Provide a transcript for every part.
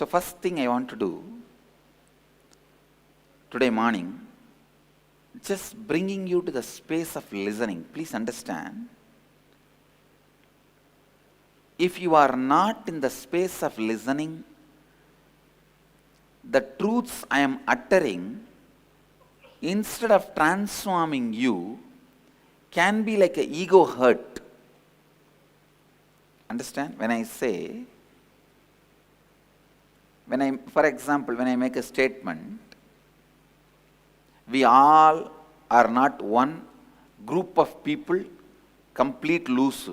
So first thing I want to do today morning, just bringing you to the space of listening. Please understand, if you are not in the space of listening, the truths I am uttering, instead of transforming you, can be like an ego hurt. Understand? When I say, for example, when I make a statement, we all are not one group of people, complete loose.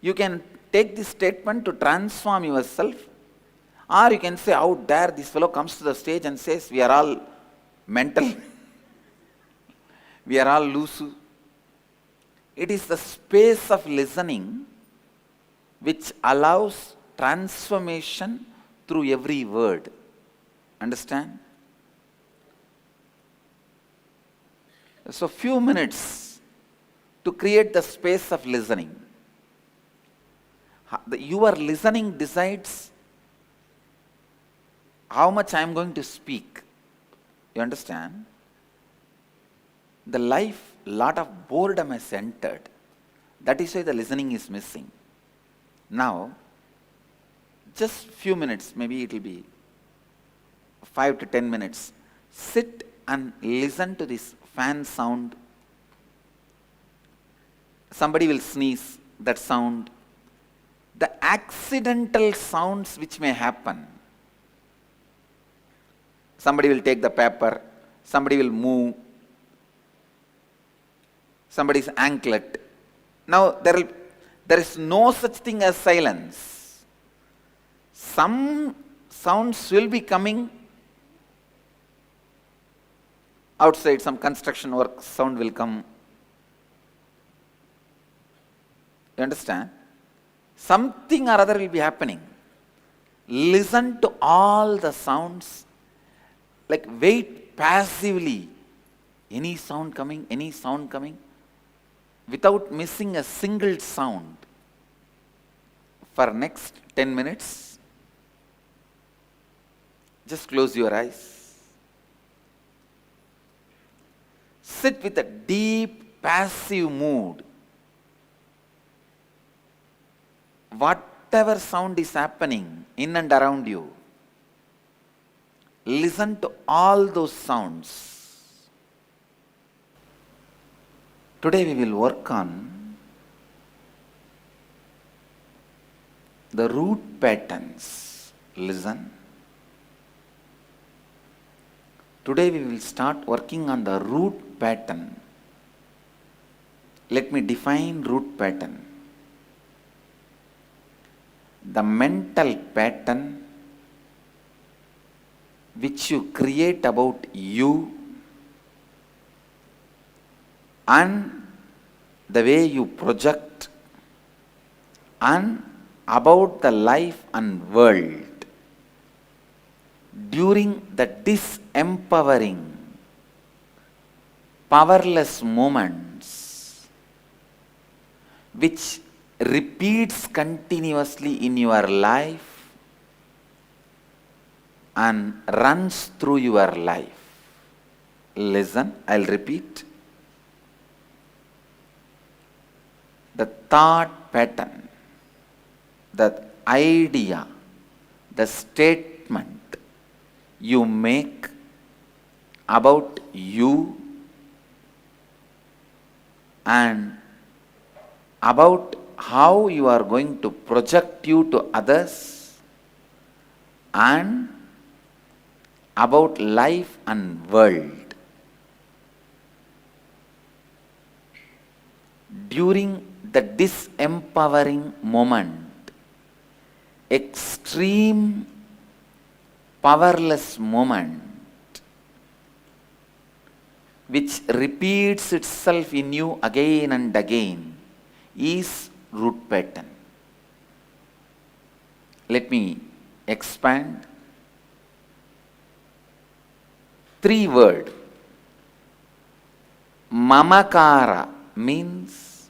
You can take this statement to transform yourself, or you can say, how dare this fellow comes to the stage and says, we are all mental, we are all loose. It is the space of listening which allows transformation through every word. Understand? So few minutes to create the space of listening. Your listening decides how much I am going to speak. You understand? The life, lot of boredom has entered. That is why the listening is missing. Now, just few minutes, maybe it will be 5 to 10 minutes. Sit and listen to this fan sound. Somebody will sneeze, that sound. The accidental sounds which may happen. Somebody will take the paper, somebody will move, somebody's anklet. Now there is no such thing as silence. Some sounds will be coming outside, some construction work sound will come. You understand? Something or other will be happening. Listen to all the sounds, like wait passively. Any sound coming, without missing a single sound. For next 10 minutes, just close your eyes. Sit with a deep, passive mood. Whatever sound is happening in and around you, listen to all those sounds. Today we will work on the root patterns. Listen. Today we will start working on the root pattern. Let me define root pattern. The mental pattern which you create about you and the way you project and about the life and world during the disempowering, powerless moments which repeats continuously in your life and runs through your life. Listen, I'll repeat. The thought pattern, the idea, the statement you make about you and about how you are going to project you to others and about life and world. During the disempowering moment, extreme powerless moment which repeats itself in you again and again is root pattern. Let me expand. 3 words. Mamakara means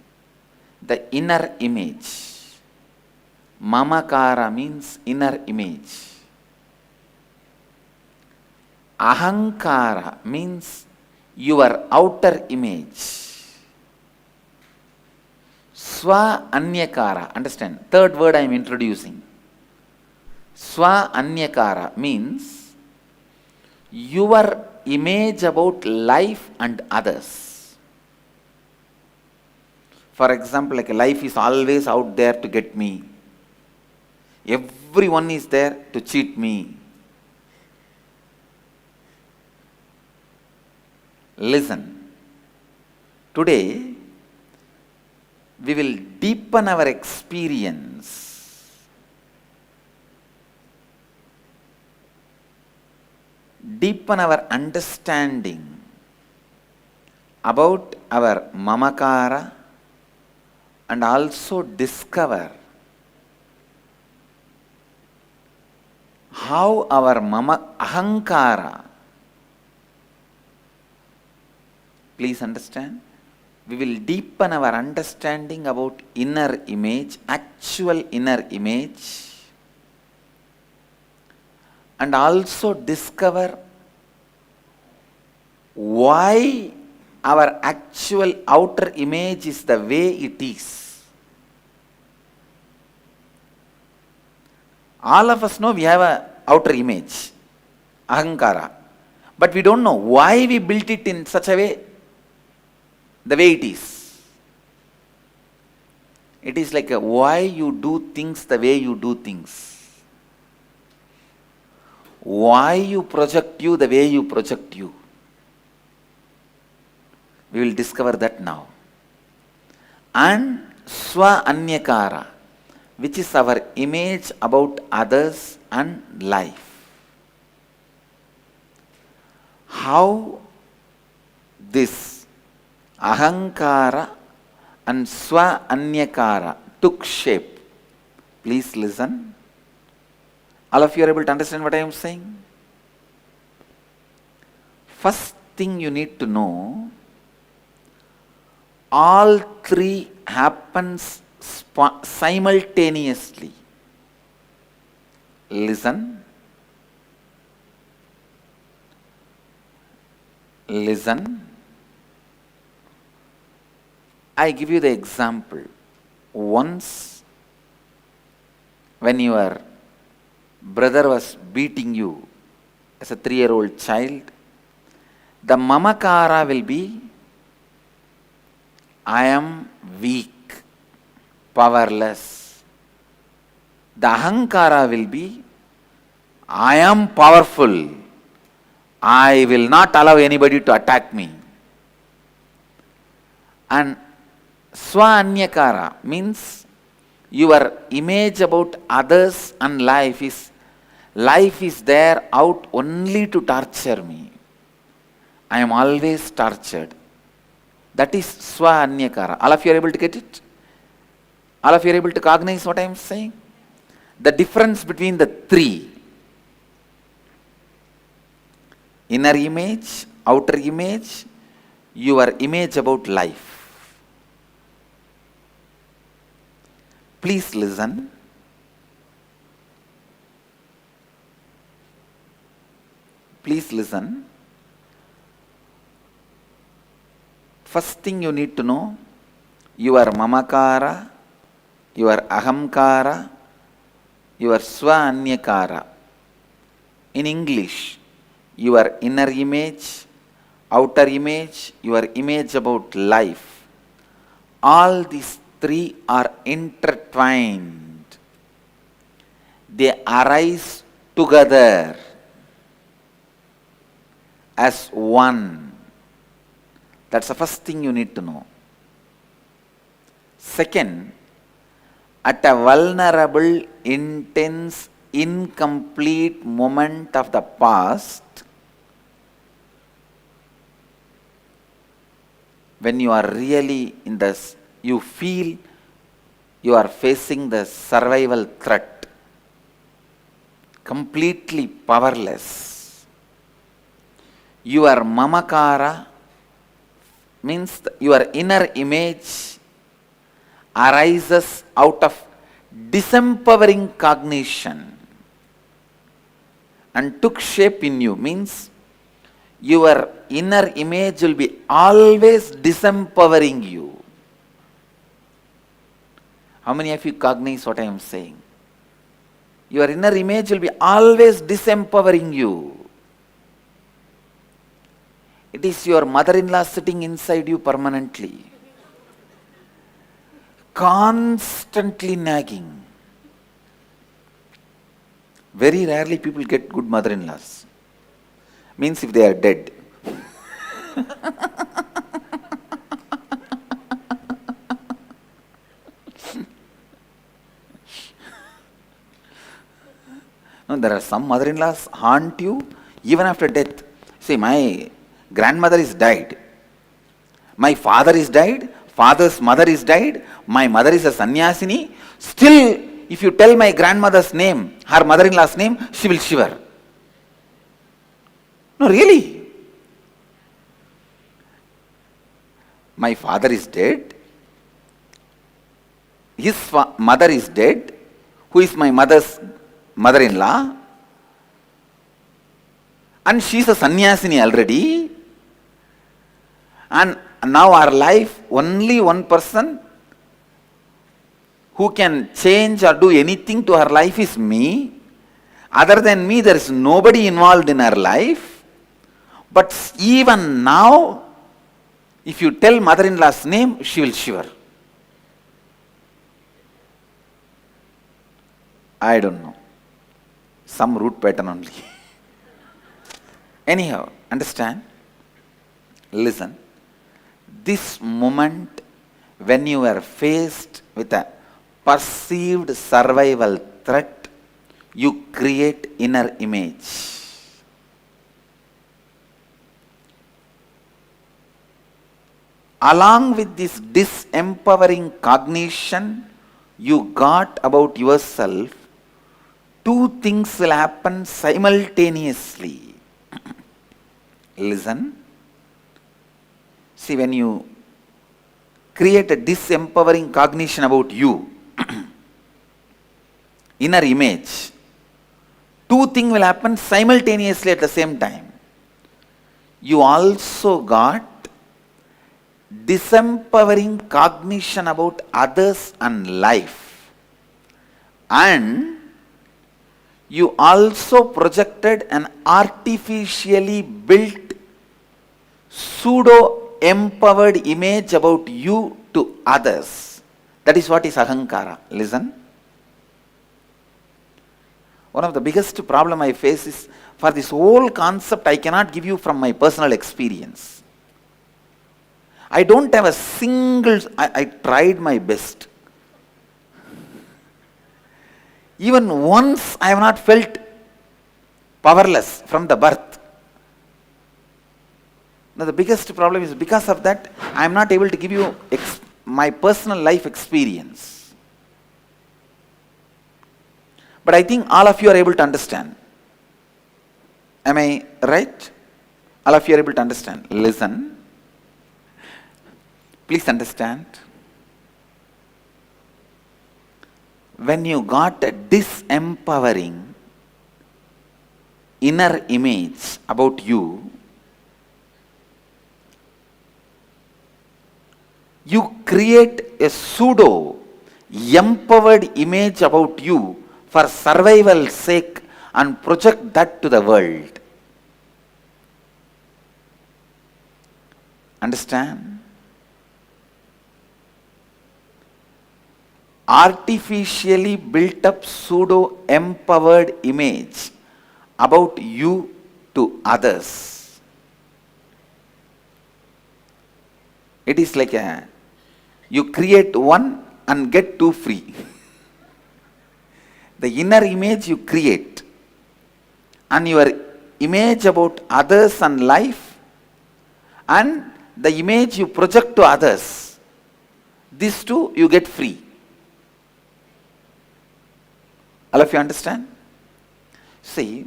the inner image. Mamakara means inner image. Ahankara means your outer image. Swa Anyakara, understand? Third word I am introducing. Swa Anyakara means your image about life and others. For example, like life is always out there to get me. Everyone is there to cheat me. Listen, today we will deepen our experience. Deepen our understanding about our mamakara and also discover how our ahankara, please understand, we will deepen our understanding about inner image, actual inner image, and also discover why our actual outer image is the way it is. All of us know we have an outer image, ahankara, but we don't know why we built it in such a way, the way it is. It is like why you do things the way you do things. Why you project you the way you project you. We will discover that now. And Swa Anyakara, which is our image about others and life. How this Ahankara and Swa Anyakara took shape. Please listen. All of you are able to understand what I am saying? First thing you need to know, all three happens simultaneously. Listen. Listen. I give you the example. Once, when your brother was beating you as a 3-year-old child, the mamakara will be, I am weak, powerless. The ahankara will be, I am powerful. I will not allow anybody to attack me. And Swa Anyakara means your image about others and life is there out only to torture me. I am always tortured. That is Swa Anyakara. All of you are able to get it? All of you are able to cognize what I am saying? The difference between the three: inner image, outer image, your image about life. Please listen. Please listen. First thing you need to know, your mamakara, your ahamkara, your Swa Anyakara. In English, your inner image, outer image, your image about life. All these three are intertwined. They arise together as one. That's the first thing you need to know. Second, at a vulnerable, intense, incomplete moment of the past, when you are really in this, you feel you are facing the survival threat, completely powerless. Your mamakara means your inner image arises out of disempowering cognition and took shape in you means your inner image will be always disempowering you. How many of you cognize what I am saying? Your inner image will be always disempowering you. It is your mother-in-law sitting inside you permanently, constantly nagging. Very rarely people get good mother-in-laws. Means if they are dead. No, there are some mother-in-laws haunt you even after death. See, my grandmother is died. My father is died. Father's mother is died. My mother is a sannyasini. Still, if you tell my grandmother's name, her mother-in-law's name, she will shiver. No, really. My father is dead. His mother is dead. Who is my mother's mother-in-law? And she is a sannyasini already. And now our life, only one person who can change or do anything to her life is me. Other than me, there is nobody involved in her life. But even now, if you tell mother-in-law's name, she will shiver. I don't know. Some root pattern only. Anyhow, understand? Listen. This moment when you are faced with a perceived survival threat, you create inner image. Along with this disempowering cognition you got about yourself, two things will happen simultaneously. Listen. See, when you create a disempowering cognition about you, inner image, two things will happen simultaneously at the same time. You also got disempowering cognition about others and life. And you also projected an artificially built pseudo-empowered image about you to others. That is what is ahankara. Listen. One of the biggest problem I face is, for this whole concept I cannot give you from my personal experience. I don't have a single, I tried my best. Even once I have not felt powerless from the birth. Now the biggest problem is because of that I am not able to give you my personal life experience. But I think all of you are able to understand. Am I right? All of you are able to understand. Listen. Please understand. When you got a disempowering inner image about you, you create a pseudo empowered image about you for survival's sake and project that to the world. Understand? Artificially built up pseudo empowered image about you to others. It is like you create one and get two free. The inner image you create and your image about others and life and the image you project to others, these two you get free. All of you understand? See,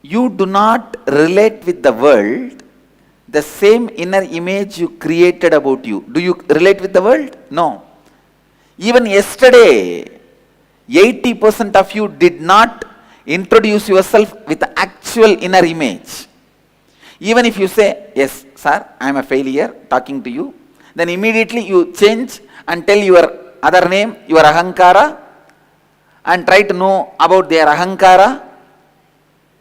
you do not relate with the world the same inner image you created about you. Do you relate with the world? No. Even yesterday, 80% of you did not introduce yourself with the actual inner image. Even if you say, yes, sir, I am a failure, talking to you, then immediately you change and tell your other name, your ahankara, and try to know about their ahankara.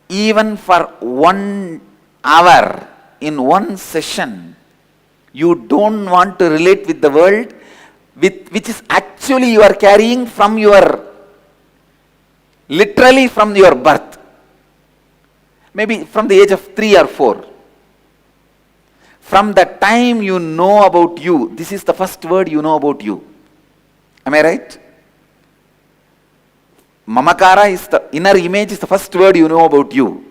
Even for 1 hour in one session, you don't want to relate with the world, which is actually you are carrying from your, literally from your birth. Maybe from the age of 3 or 4. From the time you know about you, this is the first word you know about you. Am I right? Mamakara is the inner image, is the first word you know about you.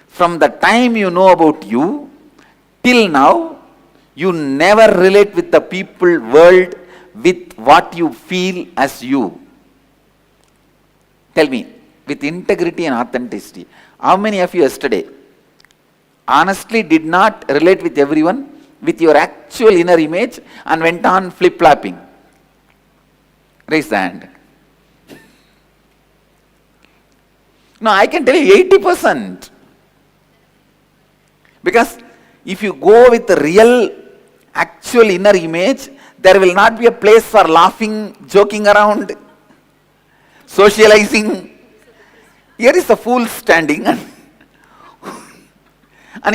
From the time you know about you till now, you never relate with the people, world, with what you feel as you. Tell me, with integrity and authenticity, how many of you yesterday honestly did not relate with everyone with your actual inner image and went on flip-flopping? Raise the hand. No, I can tell you 80%. Because if you go with the real, actual inner image, there will not be a place for laughing, joking around, socializing. Here is a fool standing and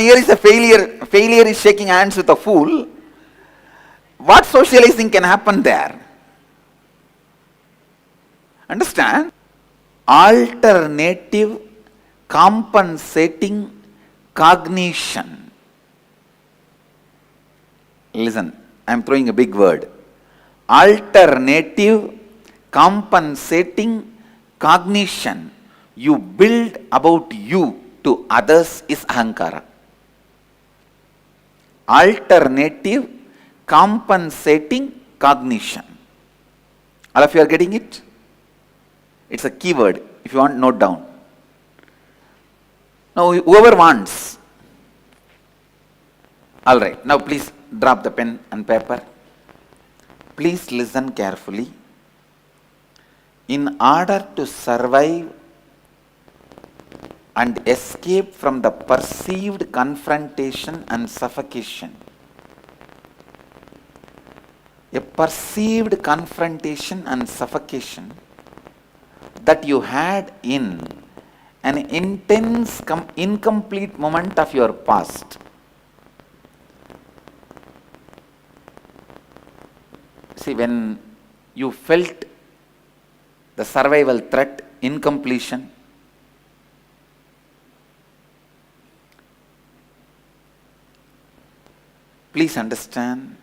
here is a failure. Failure is shaking hands with a fool. What socializing can happen there? Understand? Alternative compensating cognition. Listen, I am throwing a big word. Alternative compensating cognition you build about you to others is ahankara. Alternative compensating cognition. All of you are getting it? It's a keyword. If you want, note down. Now, whoever wants. All right. Now, please drop the pen and paper. Please listen carefully. In order to survive and escape from the perceived confrontation and suffocation, a perceived confrontation and suffocation that you had in an intense, incomplete moment of your past. See, when you felt the survival threat, incompletion, please understand,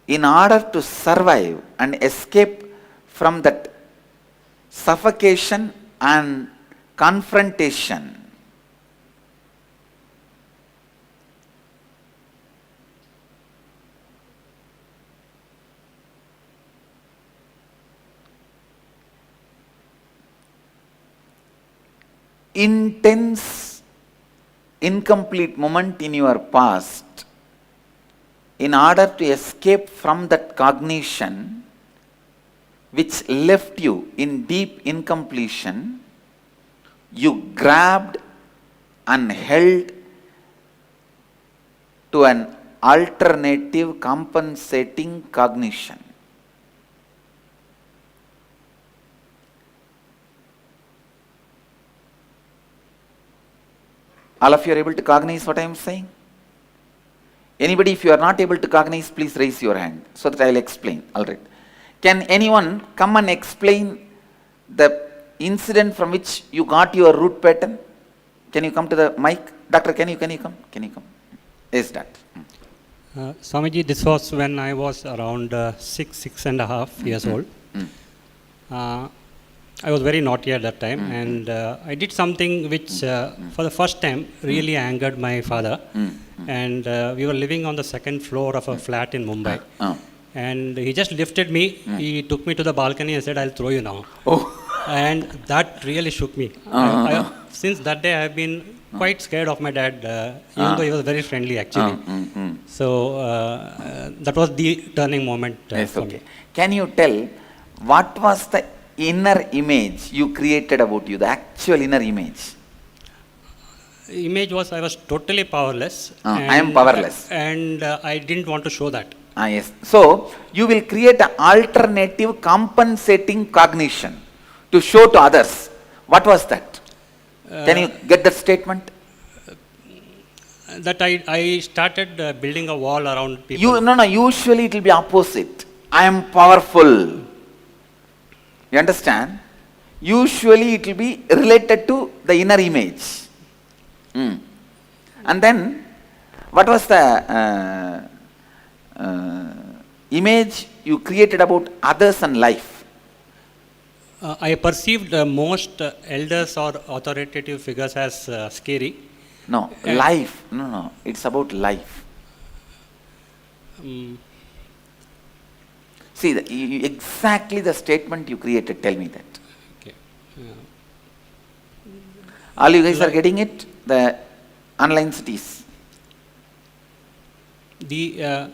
in order to survive and escape from that suffocation and confrontation, intense, incomplete moment in your past, in order to escape from that cognition which left you in deep incompletion, you grabbed and held to an alternative compensating cognition. All of you are able to cognize what I am saying? Anybody, if you are not able to cognize, please raise your hand so that I will explain. All right. Can anyone come and explain the incident from which you got your root pattern? Can you come to the mic? Doctor, can you come? Can you come? Yes, doctor. Swamiji, this was when I was around 6 and a half years old. I was very naughty at that time, and I did something which for the first time really angered my father. And we were living on the second floor of a flat in Mumbai. And he just lifted me, he took me to the balcony and said, "I'll throw you now." Oh. And that really shook me. Since that day, I have been quite scared of my dad, even though he was very friendly actually. So that was the turning moment Yes, for okay. me. Can you tell what was the inner image you created about you, the actual inner image? Image was I was totally powerless. I am powerless. And I didn't want to show that. Yes. So, you will create an alternative compensating cognition to show to others. What was that? Can you get that statement? That I started building a wall around people. Usually it will be opposite. I am powerful. You understand? Usually it will be related to the inner image. And then, what was the image you created about others and life? I perceived most elders or authoritative figures as scary. No, life. No, it's about life. See, exactly the statement you created, tell me that. Okay. All you guys are getting it? The online cities. The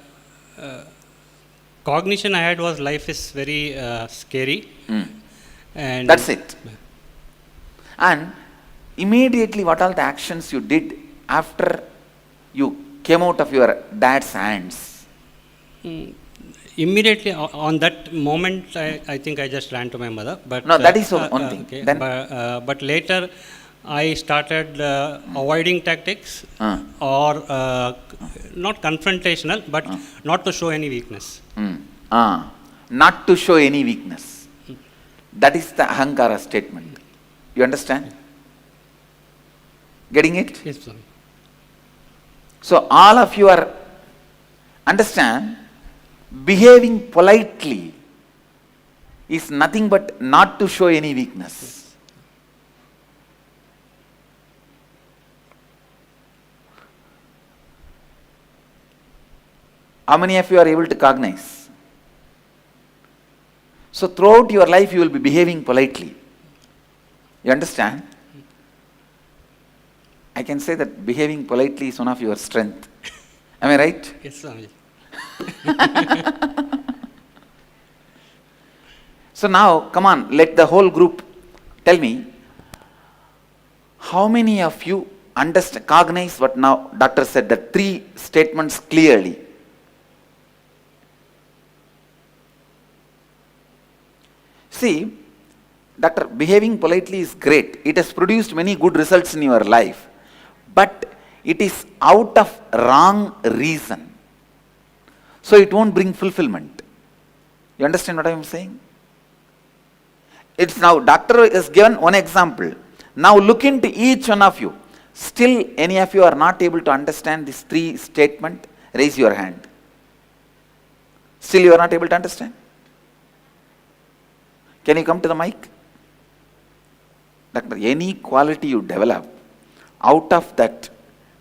cognition I had was life is very scary. And That's it. And immediately what are the actions you did after you came out of your dad's hands? Immediately on that moment, I think I just ran to my mother. But No, that is one thing. Okay. Then, But later, I started avoiding tactics or not confrontational, but not to show any weakness. not to show any weakness. That is the ahankara statement. You understand? Getting it? Yes, Swami. So all of you are, understand, behaving politely is nothing but not to show any weakness. How many of you are able to cognize? So throughout your life you will be behaving politely. You understand? I can say that behaving politely is one of your strength. Am I right? Yes, Swami. So now, come on, let the whole group tell me, how many of you understand, cognize what now doctor said, the three statements clearly? See, doctor, behaving politely is great. It has produced many good results in your life. But it is out of wrong reason. So it won't bring fulfillment. You understand what I am saying? It's now, doctor has given one example. Now look into each one of you. Still, any of you are not able to understand this three statement, raise your hand. Still you are not able to understand? Can you come to the mic? Doctor, any quality you develop, out of that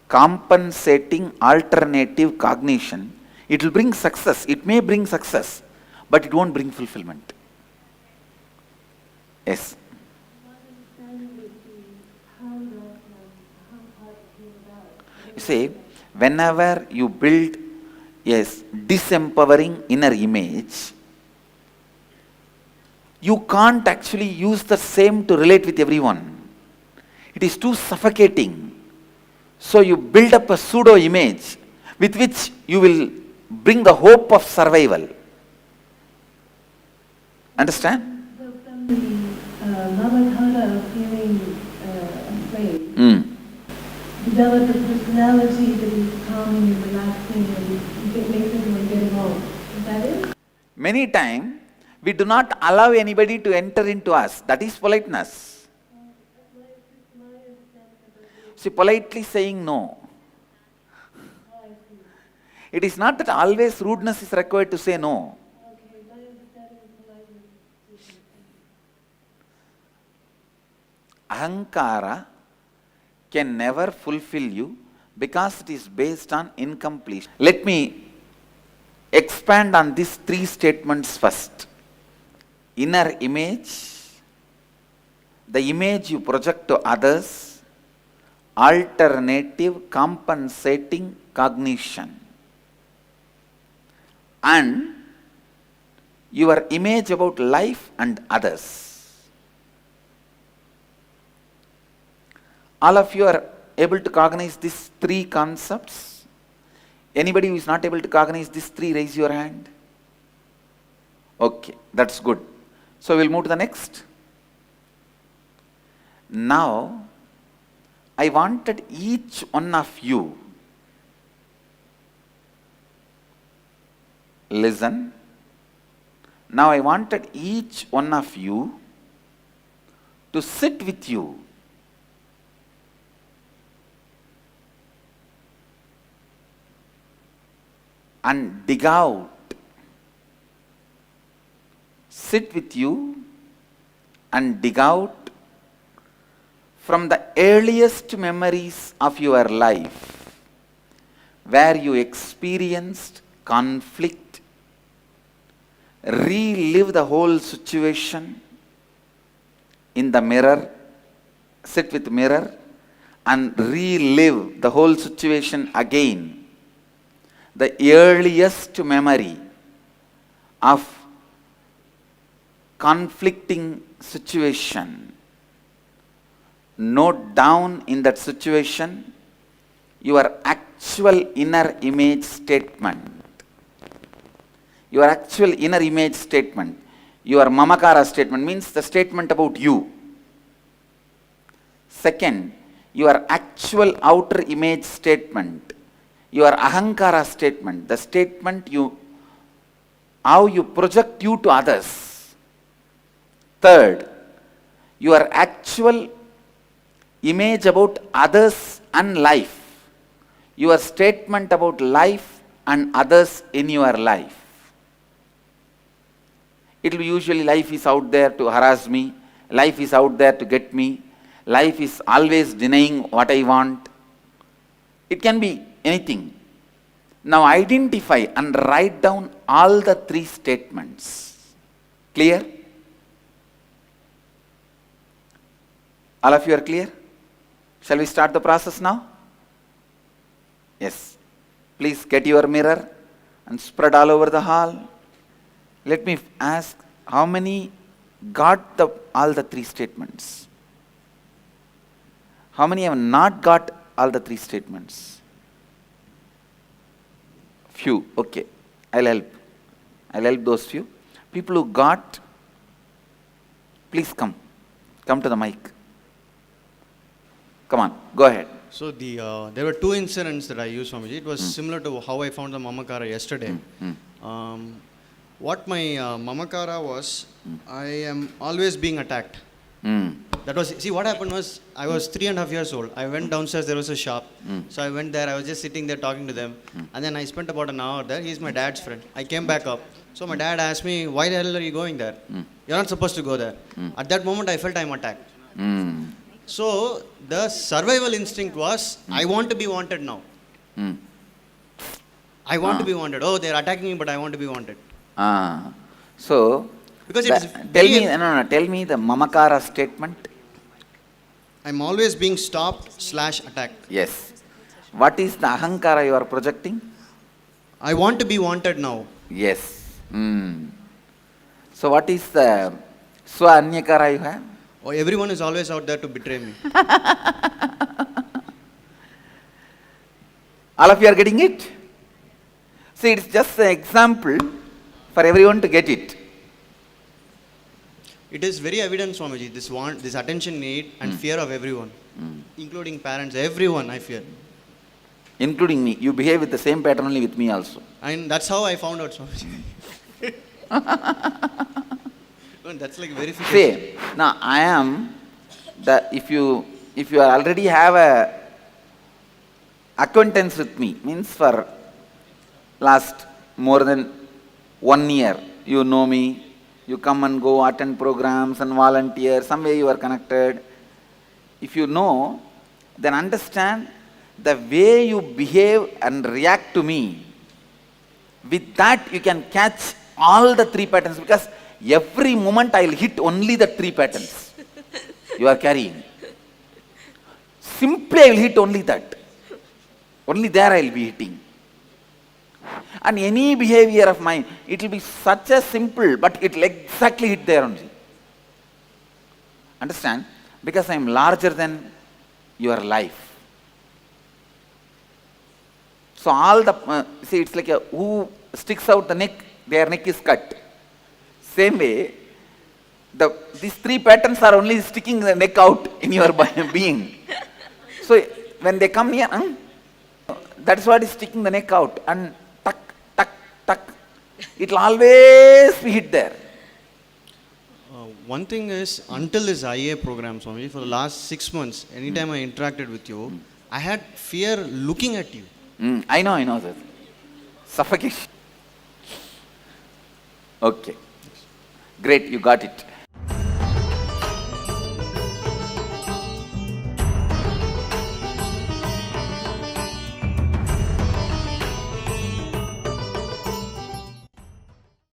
compensating alternative cognition, it will bring success. It may bring success, but it won't bring fulfillment. Yes. You see, whenever you build a disempowering inner image, you can't actually use the same to relate with everyone. It is too suffocating. So you build up a pseudo image with which you will bring the hope of survival. Understand? So from the Mamadhara of feeling afraid, develop a personality that is calming and relaxing and makes everyone get along. Is that it? Many times, we do not allow anybody to enter into us. That is politeness. See, politely saying no. It is not that always rudeness is required to say no. Ahankara can never fulfill you because it is based on incompletion. Let me expand on these three statements first. Inner image, the image you project to others, alternative compensating cognition, and your image about life and others. All of you are able to cognize these three concepts? Anybody who is not able to cognize these three, raise your hand. Okay, that's good. So we'll move to the next. Now, I wanted each one of you, listen. Now I wanted each one of you to sit with you. And dig out. Sit with you and dig out from the earliest memories of your life where you experienced conflict, relive the whole situation in the mirror, sit with mirror and relive the whole situation again. The earliest memory of conflicting situation. Note down in that situation your actual inner image statement. Your actual inner image statement. Your mamakara statement means the statement about you. Second, your actual outer image statement. Your ahankara statement, the statement how you project you to others. Third, your actual image about others and life. Your statement about life and others in your life. It will be usually life is out there to harass me, life is out there to get me, life is always denying what I want. It can be anything. Now identify and write down all the three statements. Clear? All of you are clear? Shall we start the process now? Yes. Please get your mirror and spread all over the hall. Let me ask, how many got all the three statements? How many have not got all the three statements? Few, okay. I'll help those few. People who got, please come to the mic. Come on, go ahead. So there were two incidents that I used, Swamiji. It was similar to how I found the Mamakara yesterday. What my Mamakara was, I am always being attacked. That was, see what happened was, I was 3.5 years old. I went downstairs, there was a shop. So I went there, I was just sitting there talking to them. And then I spent about an hour there. He's my dad's friend. I came back up. So my dad asked me, why the hell are you going there? You're not supposed to go there. At that moment, I felt I'm attacked. So the survival instinct was, I want to be wanted now. I want to be wanted. Oh, they're attacking me, but I want to be wanted. So, because it's tell me the Mamakara statement. I'm always being stopped/attacked. Yes. What is the Ahankara you are projecting? I want to be wanted now. Yes. So what is the Swa Anyakara you have? Oh, everyone is always out there to betray me. All of you are getting it? See, it's just an example for everyone to get it. It is very evident, Swamiji, this attention need and fear of everyone, including parents, everyone I fear. Including me. You behave with the same pattern only with me also. And that's how I found out, Swamiji. That's like verification. See, now I am if you already have a acquaintance with me, means for last more than 1 year, you know me, you come and go, attend programs and volunteer, some way you are connected. If you know, then understand the way you behave and react to me. With that you can catch all the three patterns, because every moment I will hit only the three patterns. you are carrying. Simply I will hit only that. Only there I will be hitting. And any behavior of mine, it will be such a simple, but it will exactly hit there only. Understand? Because I am larger than your life. So all the, see, it's like who sticks out the neck, their neck is cut. Same way, these three patterns are only sticking the neck out in your being. So when they come here, that's what is sticking the neck out. And tuck, tuck, tuck. It will always be hit there. One thing is, until this IA program, Swami, for the last 6 months, anytime I interacted with you, I had fear looking at you. I know that. Suffocation. Okay. Great, you got it.